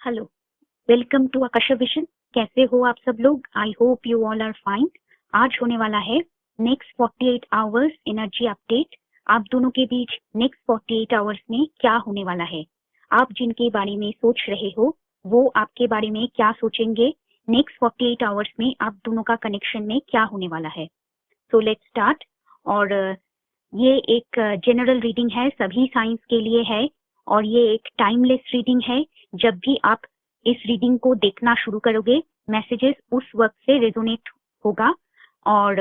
Hello, welcome to Akasha vision. कैसे हो आप सब लोग? I hope you all are fine. आज होने वाला है नेक्स्ट 48 आवर्स एनर्जी अपडेट। आप दोनों के बीच नेक्स्ट 48 आवर्स में क्या होने वाला है? आप जिनके बारे में सोच रहे हो वो आपके बारे में क्या सोचेंगे? नेक्स्ट 48 आवर्स में आप दोनों का कनेक्शन में क्या होने वाला है? सो लेट्स स्टार्ट। और ये एक जनरल रीडिंग है, सभी साइंस के लिए है और ये एक टाइमलेस रीडिंग है। जब भी आप इस रीडिंग को देखना शुरू करोगे मैसेजेस उस वक्त से रेजोनेट होगा। और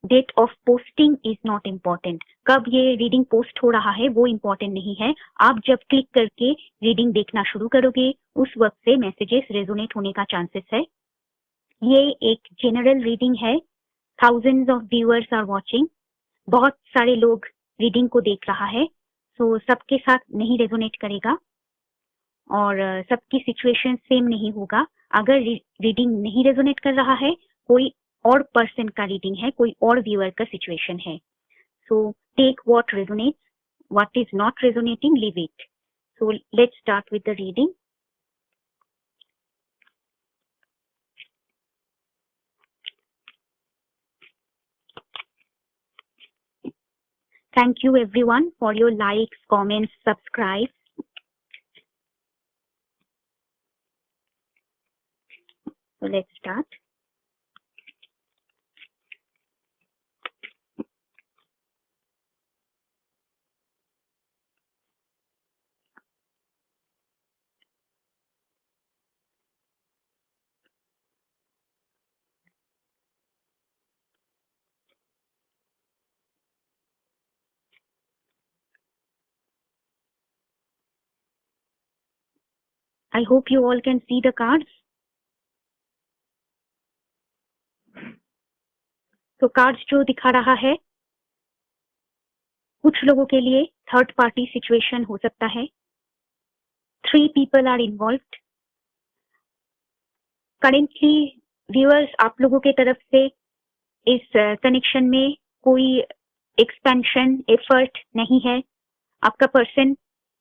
date of posting is not important, कब ये रीडिंग पोस्ट हो रहा है वो इम्पॉर्टेंट नहीं है। आप जब क्लिक करके रीडिंग देखना शुरू करोगे उस वक्त से मैसेजेस रेजोनेट होने का चांसेस है। ये एक जनरल रीडिंग है। Thousands of viewers are watching, बहुत सारे लोग रीडिंग को देख रहा है, सो सबके साथ नहीं रेजोनेट करेगा और सबकी सिचुएशन सेम नहीं होगा। अगर रीडिंग नहीं रेजोनेट कर रहा है, कोई और पर्सन का रीडिंग है, कोई और व्यूअर का सिचुएशन है, so take what resonates, what is not resonating leave it. So let's start with the reading. Thank you everyone for your likes, comments, subscribe. So let's start. I hope you all can see the cards. तो cards जो दिखा रहा है, कुछ लोगों के लिए third party situation हो सकता है। 3 people are involved. Currently viewers, आप लोगों के तरफ से इस कनेक्शन में कोई एक्सपेंशन एफर्ट नहीं है। आपका पर्सन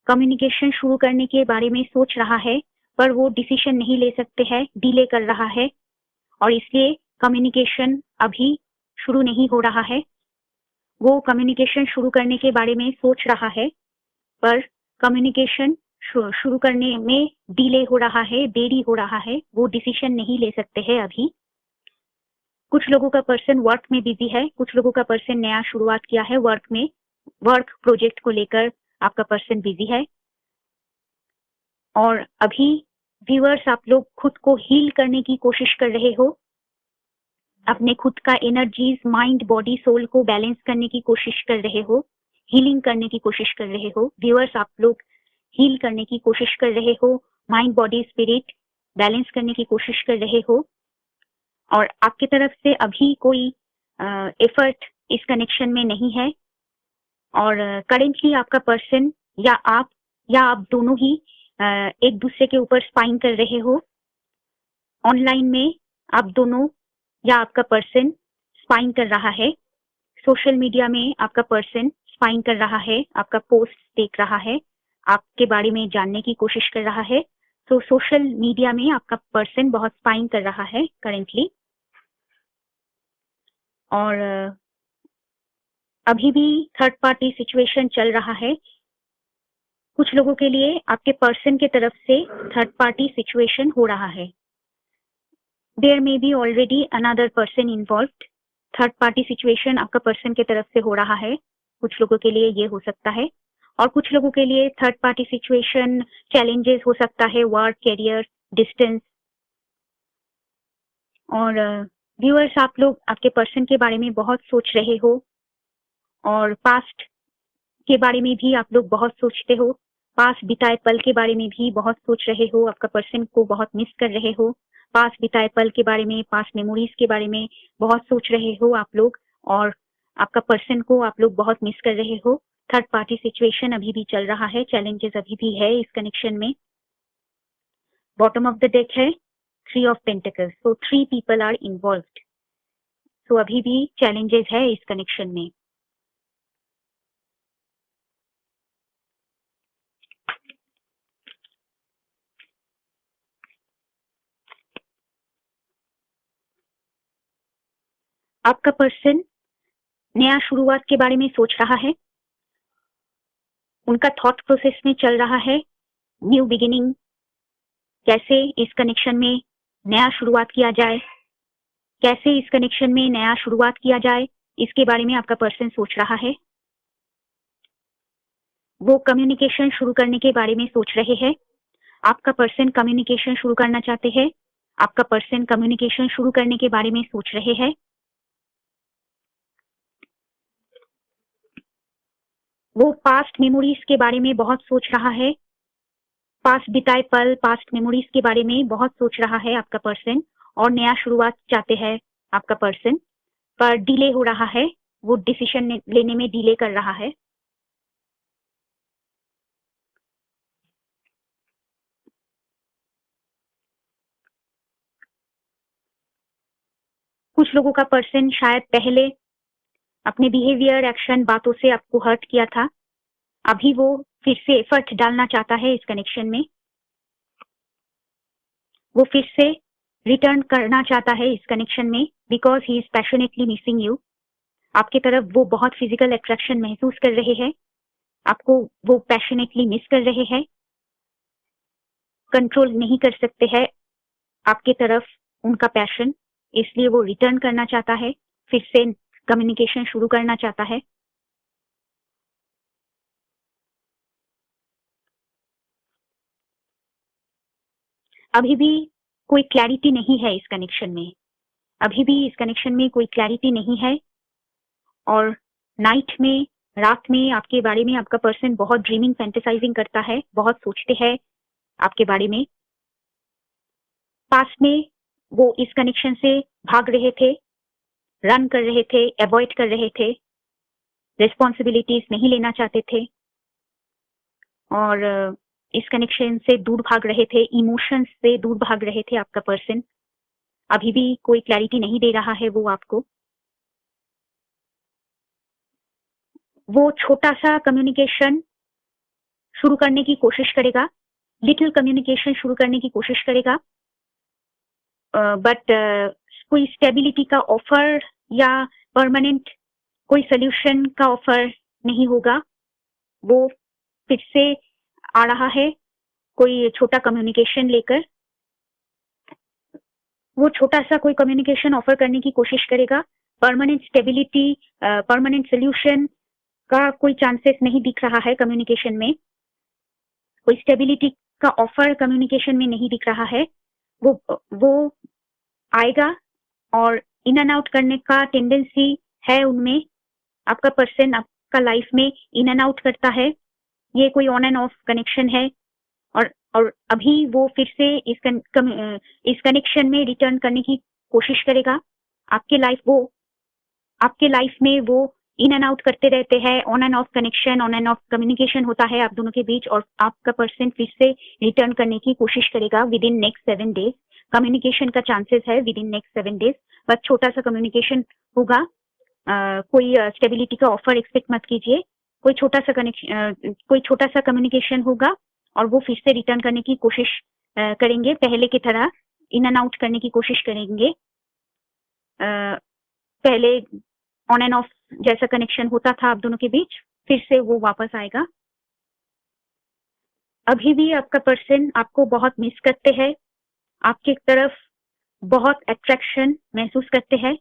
कम्युनिकेशन शुरू करने के बारे में सोच रहा है पर वो डिसीजन नहीं ले सकते हैं, डिले कर रहा है और इसलिए कम्युनिकेशन अभी शुरू नहीं हो रहा है। वो कम्युनिकेशन शुरू करने के बारे में सोच रहा है पर कम्युनिकेशन शुरू करने में डिले हो रहा है, देरी हो रहा है, वो डिसीजन नहीं ले सकते हैं अभी। कुछ लोगों का पर्सन वर्क में बिजी है, कुछ लोगों का पर्सन नया शुरुआत किया है वर्क में, वर्क प्रोजेक्ट को लेकर आपका पर्सन बिजी है। और अभी व्यूअर्स, आप लोग खुद को हील करने की कोशिश कर रहे हो, अपने खुद का एनर्जीज, माइंड, बॉडी, सोल को बैलेंस करने की कोशिश कर रहे हो, हीलिंग करने की कोशिश कर रहे हो। व्यूअर्स, आप लोग हील करने की कोशिश कर रहे हो, माइंड, बॉडी, स्पिरिट बैलेंस करने की कोशिश कर रहे हो और आपकी तरफ से अभी कोई एफर्ट इस कनेक्शन में नहीं है। और करेंटली आपका पर्सन या आप दोनों ही एक दूसरे के ऊपर स्पाइंग कर रहे हो। ऑनलाइन में आप दोनों या आपका पर्सन स्पाइंग कर रहा है। सोशल मीडिया में आपका पर्सन स्पाइंग कर रहा है, आपका पोस्ट देख रहा है, आपके बारे में जानने की कोशिश कर रहा है। तो सोशल मीडिया में आपका पर्सन बहुत स्पाइंग कर रहा है करेंटली। और अभी भी थर्ड पार्टी सिचुएशन चल रहा है। कुछ लोगों के लिए आपके पर्सन के तरफ से थर्ड पार्टी सिचुएशन हो रहा है। There may be already another person involved. Third party situation आपका पर्सन के तरफ से हो रहा है, कुछ लोगों के लिए ये हो सकता है। और कुछ लोगों के लिए थर्ड पार्टी सिचुएशन चैलेंजेस हो सकता है, वर्क, करियर, डिस्टेंस। और व्यूअर्स, आप लोग आपके पर्सन के बारे में बहुत सोच रहे हो और पास्ट के बारे में भी आप लोग बहुत सोचते हो। पास बिताए पल के बारे में भी बहुत सोच रहे हो, आपका पर्सन को बहुत मिस कर रहे हो। पास बिताए पल के बारे में, पास मेमोरीज के बारे में बहुत सोच रहे हो आप लोग और आपका पर्सन को आप लोग बहुत मिस कर रहे हो। थर्ड पार्टी सिचुएशन अभी भी चल रहा है, चैलेंजेस अभी भी है इस कनेक्शन में। बॉटम ऑफ द डेक है 3 of pentacles, so 3 people are involved. So अभी भी चैलेंजेस है इस कनेक्शन में। आपका पर्सन नया शुरुआत के बारे में सोच रहा है, उनका थॉट प्रोसेस में चल रहा है न्यू बिगिनिंग, कैसे इस कनेक्शन में नया शुरुआत किया जाए, कैसे इस कनेक्शन में नया शुरुआत किया जाए, इसके बारे में आपका पर्सन सोच रहा है। वो कम्युनिकेशन शुरू करने के बारे में सोच रहे हैं। आपका पर्सन कम्युनिकेशन शुरू करना चाहते हैं। आपका पर्सन कम्युनिकेशन शुरू करने के बारे में सोच रहे हैं। वो पास्ट मेमोरीज के बारे में बहुत सोच रहा है। पास्ट बिताए पल, पास्ट मेमोरीज के बारे में बहुत सोच रहा है आपका पर्सन, और नया शुरुआत चाहते हैं आपका पर्सन, पर डिले हो रहा है, वो डिसीजन लेने में डिले कर रहा है। कुछ लोगों का पर्सन शायद पहले अपने बिहेवियर, एक्शन, बातों से आपको हर्ट किया था। अभी वो फिर से एफर्ट डालना चाहता है इस कनेक्शन में। वो फिर से रिटर्न करना चाहता है इस कनेक्शन में, because he is passionately missing you. आपके तरफ वो बहुत फिजिकल अट्रैक्शन महसूस कर रहे हैं, आपको वो पैशनेटली मिस कर रहे हैं, कंट्रोल नहीं कर सकते हैं आपके तरफ उनका पैशन, इसलिए वो रिटर्न करना चाहता है, फिर से कम्युनिकेशन शुरू करना चाहता है। अभी भी कोई क्लैरिटी नहीं है इस कनेक्शन में, अभी भी इस कनेक्शन में कोई क्लैरिटी नहीं है। और नाइट में, रात में आपके बारे में आपका पर्सन बहुत ड्रीमिंग, फैंटेसाइजिंग करता है, बहुत सोचते हैं आपके बारे में। पास्ट में वो इस कनेक्शन से भाग रहे थे, रन कर रहे थे, अवॉइड कर रहे थे, रिस्पॉन्सिबिलिटीज नहीं लेना चाहते थे, और इस कनेक्शन से दूर भाग रहे थे, इमोशंस से दूर भाग रहे थे आपका पर्सन। अभी भी कोई क्लैरिटी नहीं दे रहा है वो आपको। वो छोटा सा कम्युनिकेशन शुरू करने की कोशिश करेगा, लिटिल कम्युनिकेशन शुरू करने की कोशिश करेगा, बट कोई स्टेबिलिटी का ऑफर या परमानेंट कोई सोल्यूशन का ऑफर नहीं होगा। वो फिर से आ रहा है कोई छोटा कम्युनिकेशन लेकर, वो छोटा सा कोई कम्युनिकेशन ऑफर करने की कोशिश करेगा। परमानेंट स्टेबिलिटी, परमानेंट सोल्यूशन का कोई चांसेस नहीं दिख रहा है कम्युनिकेशन में, कोई स्टेबिलिटी का ऑफर कम्युनिकेशन में नहीं दिख रहा है। वो आएगा और इन एंड आउट करने का टेंडेंसी है उनमें। आपका पर्सन आपका लाइफ में इन एंड आउट करता है, ये कोई ऑन एंड ऑफ कनेक्शन है, और अभी वो फिर से इस कनेक्शन में रिटर्न करने की कोशिश करेगा। आपके लाइफ में वो इन एंड आउट करते रहते हैं, on end of connection, on end of communication होता है आप दोनों के बीच, और आपका पर्सन फिर से रिटर्न करने की कोशिश करेगा with in next 7 days. Communication का चांसेस है विद इन नेक्स्ट 7 डेज, बस छोटा सा कम्युनिकेशन होगा। कोई स्टेबिलिटी का ऑफर एक्सपेक्ट मत कीजिए, कोई छोटा सा कम्युनिकेशन होगा, और वो फिर से रिटर्न करने की कोशिश करेंगे, पहले की तरह इन एंड आउट करने की कोशिश करेंगे। पहले ऑन एंड ऑफ जैसा कनेक्शन होता था आप दोनों के बीच, फिर से वो वापस आएगा। अभी भी आपका पर्सन आपको बहुत मिस करते हैं, आपकी तरफ बहुत अट्रैक्शन महसूस करते हैं।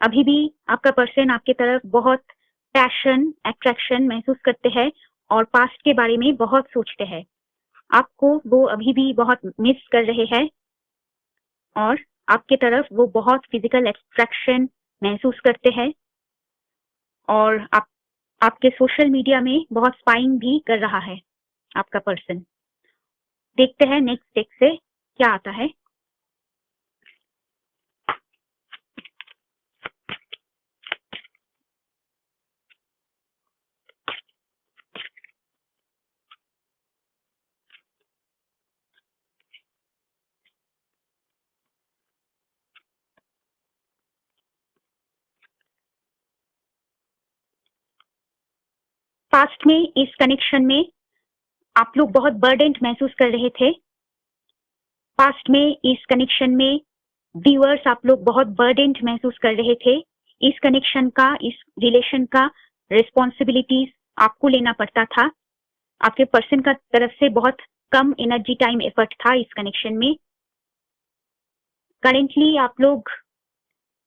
अभी भी आपका पर्सन आपकी तरफ बहुत पैशन, अट्रैक्शन महसूस करते हैं, और पास्ट के बारे में बहुत सोचते हैं। आपको वो अभी भी बहुत मिस कर रहे हैं, और आपके तरफ वो बहुत फिजिकल अट्रैक्शन महसूस करते हैं, और आपके सोशल मीडिया में बहुत स्पाइंग भी कर रहा है आपका पर्सन। देखते हैं नेक्स्ट टेक से क्या आता है। पास्ट में इस कनेक्शन में आप लोग बहुत बर्डेंड महसूस कर रहे थे। पास्ट में इस कनेक्शन में व्यूअर्स आप लोग बहुत बर्डेंड महसूस कर रहे थे, इस कनेक्शन का, इस रिलेशन का रिस्पॉन्सिबिलिटीज आपको लेना पड़ता था। आपके पर्सन का तरफ से बहुत कम एनर्जी, टाइम, एफर्ट था इस कनेक्शन में। करेंटली आप लोग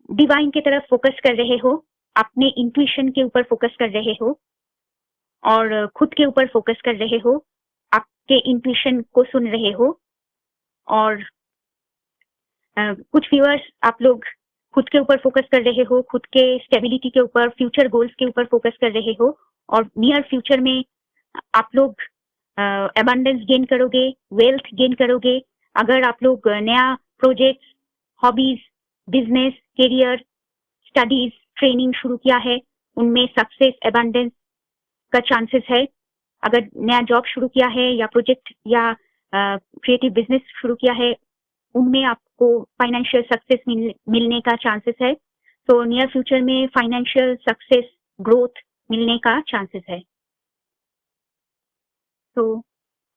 डिवाइन की तरफ फोकस कर रहे हो, अपने इंट्यूशन के ऊपर फोकस कर रहे हो और खुद के ऊपर फोकस कर रहे हो, आपके इंट्यूशन को सुन रहे हो। और कुछ व्यूअर्स आप लोग खुद के ऊपर फोकस कर रहे हो, खुद के स्टेबिलिटी के ऊपर, फ्यूचर गोल्स के ऊपर फोकस कर रहे हो और नियर फ्यूचर में आप लोग अबंडेंस गेन करोगे, वेल्थ गेन करोगे। अगर आप लोग नया project, hobbies, business, career, studies, training शुरू किया है, उनमें सक्सेस, अबंडेंस का चांसेस है। अगर नया जॉब शुरू किया है या प्रोजेक्ट या क्रिएटिव बिजनेस शुरू किया है, उनमें आपको फाइनेंशियल सक्सेस मिलने का चांसेस है। तो नियर फ्यूचर में फाइनेंशियल सक्सेस, ग्रोथ मिलने का चांसेस है। तो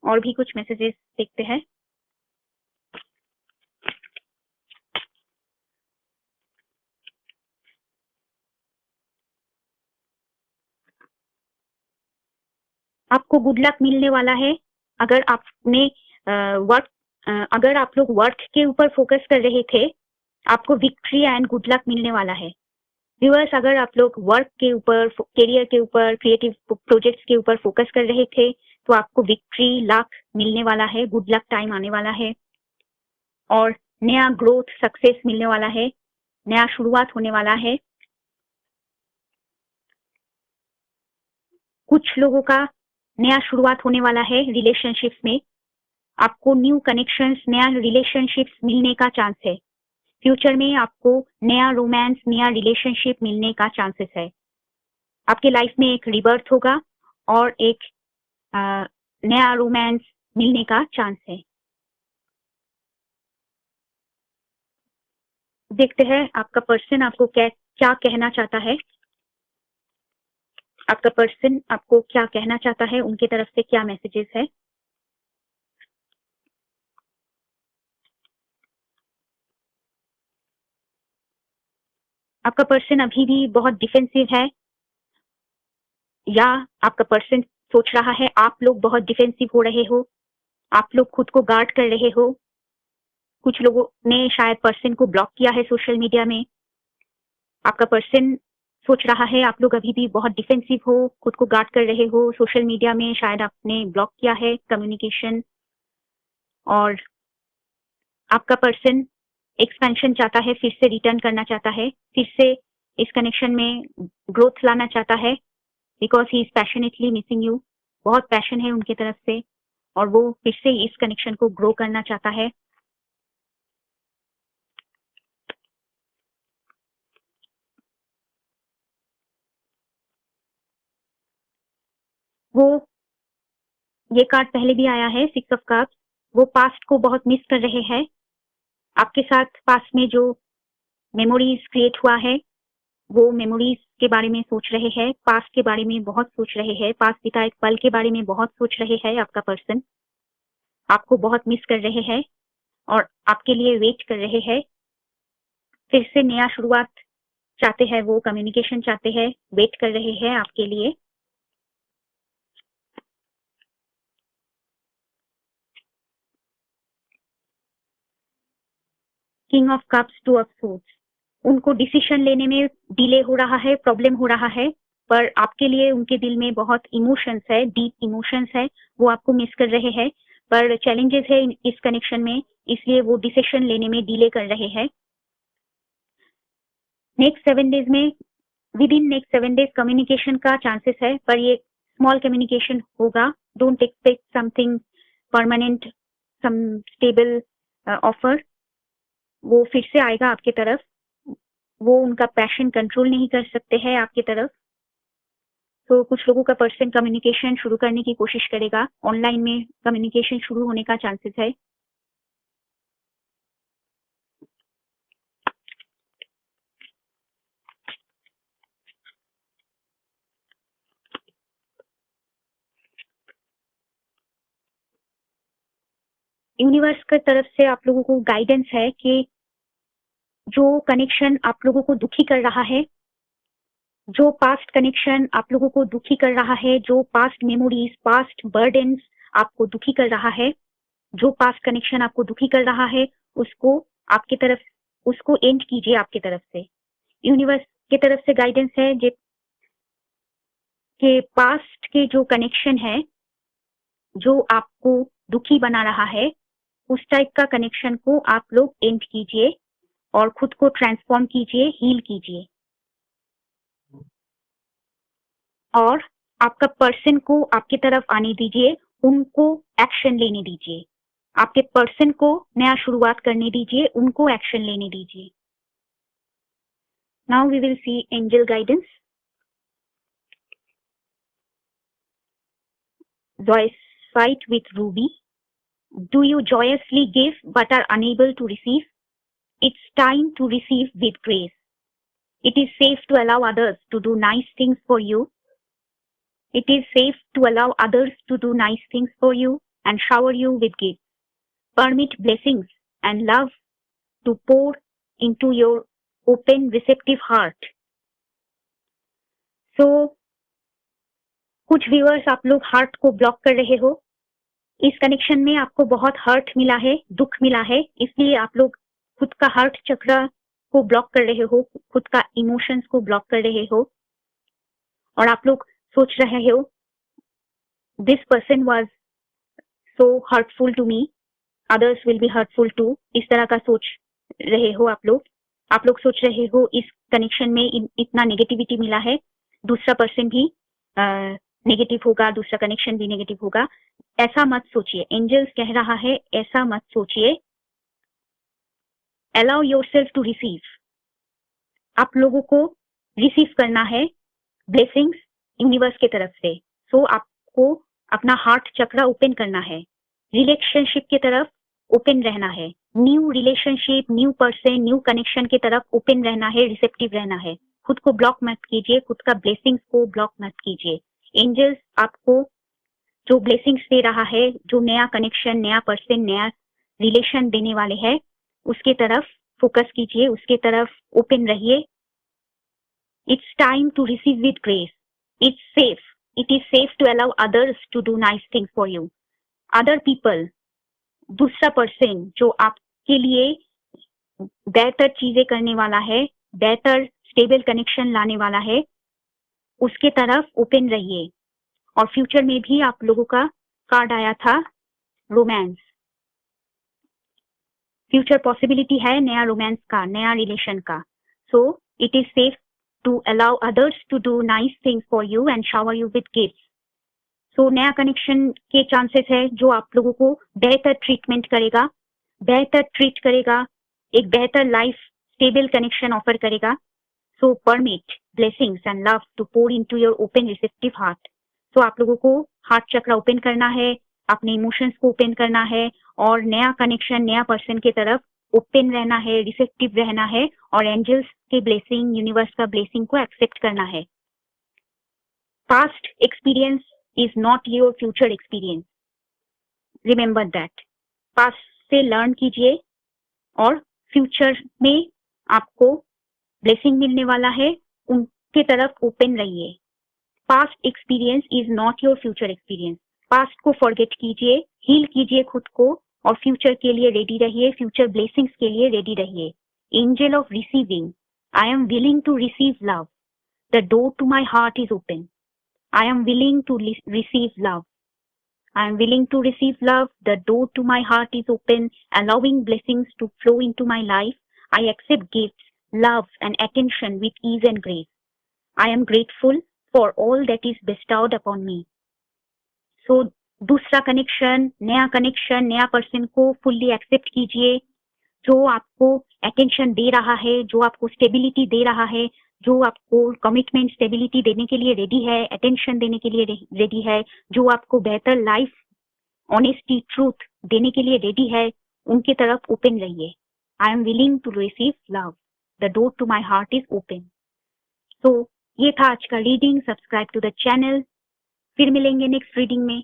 और भी कुछ मैसेजेस देखते हैं। आपको गुड लक मिलने वाला है। अगर आपने अगर आप लोग वर्क के ऊपर फोकस कर रहे थे, आपको विक्ट्री एंड गुड लक मिलने वाला है। व्यूअर्स, अगर आप लोग वर्क के ऊपर, करियर के ऊपर, क्रिएटिव प्रोजेक्ट्स के ऊपर फोकस कर रहे थे, तो आपको विक्ट्री, लक मिलने वाला है, गुड लक टाइम आने वाला है और नया ग्रोथ, सक्सेस मिलने वाला है, नया शुरुआत होने वाला है। कुछ लोगों का नया शुरुआत होने वाला है रिलेशनशिप्स में। आपको न्यू कनेक्शंस, नया रिलेशनशिप्स मिलने का चांस है। फ्यूचर में आपको नया रोमांस, नया रिलेशनशिप मिलने का चांसेस है। आपके लाइफ में एक रिबर्थ होगा और एक नया रोमांस मिलने का चांस है। देखते हैं आपका पर्सन आपको क्या कहना चाहता है। आपका पर्सन आपको क्या कहना चाहता है, उनकी तरफ से क्या मैसेजेस है। आपका पर्सन अभी भी बहुत डिफेंसिव है, या आपका पर्सन सोच रहा है आप लोग बहुत डिफेंसिव हो रहे हो, आप लोग खुद को गार्ड कर रहे हो। कुछ लोगों ने शायद पर्सन को ब्लॉक किया है सोशल मीडिया में। आपका पर्सन सोच रहा है आप लोग अभी भी बहुत डिफेंसिव हो, खुद को गार्ड कर रहे हो। सोशल मीडिया में शायद आपने ब्लॉक किया है कम्युनिकेशन, और आपका पर्सन एक्सपेंशन चाहता है, फिर से रिटर्न करना चाहता है, फिर से इस कनेक्शन में ग्रोथ लाना चाहता है, because he is passionately missing you. बहुत पैशन है उनकी तरफ से और वो फिर से इस कनेक्शन को ग्रो करना चाहता है। वो, ये कार्ड पहले भी आया है, 6 ऑफ कप्स। वो पास्ट को बहुत मिस कर रहे हैं। आपके साथ पास्ट में जो मेमोरीज क्रिएट हुआ है, वो मेमोरीज के बारे में सोच रहे हैं, पास्ट के बारे में बहुत सोच रहे हैं, पास्ट बिताए पल के बारे में बहुत सोच रहे हैं। आपका पर्सन आपको बहुत मिस कर रहे हैं और आपके लिए वेट कर रहे हैं। फिर से नया शुरुआत चाहते हैं, वो कम्युनिकेशन चाहते हैं, वेट कर रहे हैं आपके लिए। King of cups, 2 of swords. उनको डिसीजन लेने में डिले हो रहा है, प्रॉब्लम हो रहा है, पर आपके लिए उनके दिल में बहुत इमोशंस है, डीप इमोशंस है। वो आपको मिस कर रहे हैं, पर चैलेंजेस है इस कनेक्शन में, इसलिए वो डिसीजन लेने में डिले कर रहे हैं। नेक्स्ट 7 डेज में, within next 7 days communication का चांसेस है, पर ये स्मॉल कम्युनिकेशन होगा। Don't expect something permanent, some stable offer. वो फिर से आएगा आपके तरफ। वो उनका पैशन कंट्रोल नहीं कर सकते हैं आपकी तरफ। तो कुछ लोगों का पर्सन कम्युनिकेशन शुरू करने की कोशिश करेगा, ऑनलाइन में कम्युनिकेशन शुरू होने का चांसेस है। यूनिवर्स की तरफ से आप लोगों को गाइडेंस है कि जो कनेक्शन आप लोगों को दुखी कर रहा है, जो पास्ट कनेक्शन आप लोगों को दुखी कर रहा है, जो पास्ट मेमोरीज, पास्ट बर्डन्स आपको दुखी कर रहा है, जो पास्ट कनेक्शन आपको दुखी कर रहा है, उसको एंड कीजिए आपकी तरफ से। यूनिवर्स की तरफ से गाइडेंस है कि पास्ट के जो कनेक्शन है, जो आपको दुखी बना रहा है, उस टाइप का कनेक्शन को आप लोग एंड कीजिए और खुद को ट्रांसफॉर्म कीजिए, हील कीजिए। और आपका पर्सन को आपकी तरफ आने दीजिए, उनको एक्शन लेने दीजिए। आपके पर्सन को नया शुरुआत करने दीजिए, उनको एक्शन लेने दीजिए। Now we will see angel guidance. Joyous fight with Ruby. Do you joyously give but are unable to receive? It's time to receive with grace. It is safe to allow others to do nice things for you. It is safe to allow others to do nice things for you and shower you with gifts. Permit blessings and love to pour into your open, receptive heart. So, कुछ viewers आप लोग heart को block कर रहे हो। इस connection में आपको बहुत हर्ट मिला है, दुख मिला है, इसलिए आप लोग खुद का हार्ट चक्र को ब्लॉक कर रहे हो, खुद का इमोशंस को ब्लॉक कर रहे हो। और आप लोग सोच रहे हो this person was so hurtful to me, others will be hurtful too. इस तरह का सोच रहे हो आप लोग। आप लोग सोच रहे हो इस कनेक्शन में इतना नेगेटिविटी मिला है, दूसरा पर्सन भी नेगेटिव होगा, दूसरा कनेक्शन भी नेगेटिव होगा। ऐसा मत सोचिए, एंजल्स कह रहा है ऐसा मत सोचिए। Allow yourself to receive. आप लोगों को रिसीव करना है ब्लेसिंग्स यूनिवर्स की तरफ से। सो आपको अपना हार्ट चक्र ओपन करना है, रिलेशनशिप की तरफ ओपन रहना है, new relationship, new person, new connection की तरफ ओपन रहना है, रिसेप्टिव रहना है। खुद को ब्लॉक मत कीजिए, खुद का ब्लेसिंग्स को ब्लॉक मत कीजिए। एंजल्स आपको जो ब्लेसिंग्स दे रहा है, जो नया कनेक्शन, नया पर्सन, नया रिलेशन देने वाले हैं, उसके तरफ फोकस कीजिए, उसके तरफ ओपन रहिए। It's time to receive with grace. It's safe, it is safe to allow others to do nice things for you. Other people, दूसरा पर्सन जो आपके लिए बेहतर चीजें करने वाला है, बेहतर स्टेबल कनेक्शन लाने वाला है, उसके तरफ ओपन रहिए। और फ्यूचर में भी आप लोगों का कार्ड आया था रोमांस। फ्यूचर पॉसिबिलिटी है नया रोमांस का, नया रिलेशन का। So it is safe to allow others to do nice things for you and shower you with gifts. So नया कनेक्शन के चांसेस है जो आप लोगों को बेहतर ट्रीटमेंट करेगा, बेहतर ट्रीट करेगा, एक बेहतर लाइफ स्टेबल कनेक्शन ऑफर करेगा। So permit blessings and love to pour into your open receptive heart. तो आप लोगों को हार्ट चक्र ओपन करना है, अपने इमोशंस को ओपन करना है और नया कनेक्शन, नया पर्सन की तरफ ओपन रहना है, रिसेप्टिव रहना है और एंजल्स के ब्लेसिंग, यूनिवर्स का ब्लेसिंग को एक्सेप्ट करना है। Past experience is not your future experience, remember that. Past से लर्न कीजिए और फ्यूचर में आपको ब्लेसिंग मिलने वाला है, उनके तरफ ओपन रहिए। Past experience is not your future experience. Past को फॉरगेट कीजिए, हील कीजिए खुद को और फ्यूचर के लिए रेडी रहिए, फ्यूचर ब्लेसिंग्स के लिए रेडी रहिए। Angel of receiving, I am willing to receive love, the door to my heart is open. I am willing to receive love, I am willing to receive love. The door to my heart is open, allowing blessings to flow into my life. I accept gifts, love, and attention with ease and grace. I am grateful for all that is bestowed upon me. So, दूसरा connection, नया person को fully accept कीजिए, जो आपको attention दे रहा है, जो आपको स्टेबिलिटी दे रहा है, जो आपको कमिटमेंट स्टेबिलिटी देने के लिए रेडी है, अटेंशन देने के लिए रेडी है, जो आपको बेहतर लाइफ, ऑनेस्टी, ट्रूथ देने के लिए रेडी है, उनकी तरफ ओपन रहिए। I am willing to receive love, the door to my heart is open. तो ये था आज का reading. Subscribe to the channel, फिर मिलेंगे नेक्स्ट रीडिंग में।